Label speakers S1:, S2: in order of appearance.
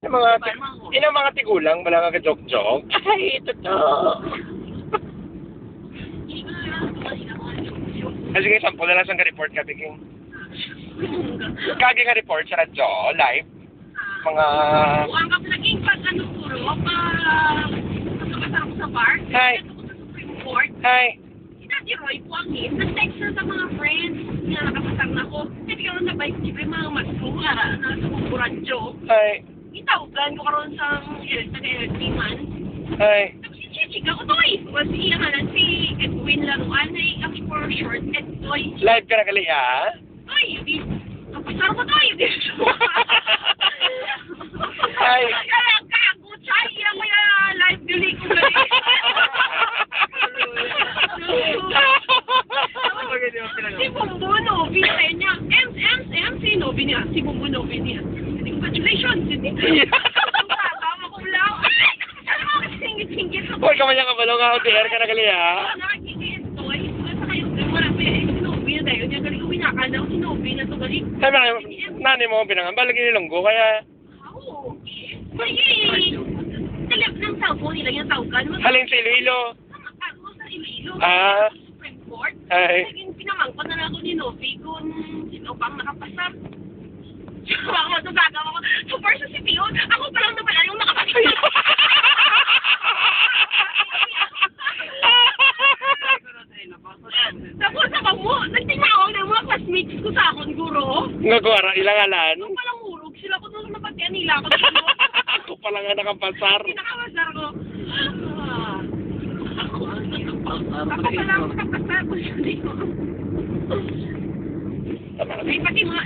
S1: Yung mga tigulang, wala nga ka-joke-joke. Ay, totoo. Sige, sample na lang siyang ka-report ka, Biging. Kagi ka-report sa radyo, live. Mga...
S2: Ang naging pag ano puro, kasama ko sa bar.
S1: Hi.
S2: Court.
S1: Hi.
S2: Si Roy po ang hit. Nag-text na sa mga friends na nakapasang na ko. Kasi karoon na bike siyempre mga masura na sa kukuradyo.
S1: Hi.
S2: Itawgan ko karoon sa taga-LT man.
S1: Hi.
S2: Tapos si Chichika ko to eh. Kasi iya nga lang si Edwin Laruan ay ang for short Edtoy.
S1: Live ka na kali, ah?
S2: Ay, yun. Kapasar ko tayo dito.
S1: Hi.
S2: Kaya kago chay ang mga live dili ko na eh. Si Bumbuno, binigay niya. Si Nobi niya. Si Bumbuno, niya. Congratulations! Tama ko lang. Ay! Ano ka singit-singit?
S1: Huwag ka man yung kabalo nga, OTR ka na kali, ah?
S2: Nakikigit to. Ay, sa kayo. Marami. Si Nobi na tayo. Diyan galing uminaka daw. Si Nobi na to galing.
S1: Sabi na, nani mo pinangamba, lagi nilunggo, kaya...
S2: Oo. Ay, talap ng cellphone nila yung tawgan.
S1: Halin sa Iloilo.
S2: Sa Iloilo.
S1: Ah.
S2: Supreme Court.
S1: Ay.
S2: Naging pinamangkot na lang ako ni Novi kung sino pang nakapasar. Baka matugagawa ko. Super sa si Pion. Ako pa lang naman yung nakapasar. Tapos ako mo, nagtinawag na yung mga classmates ko sa akong guro.
S1: Nagwara, ilangalan.
S2: Ako palang urog. Sila ko nung napatian nila ako.
S1: Ako pala nga nakapasar.
S2: Pinakapasar ko. Ako pala ang nakapasar ko. May pati mga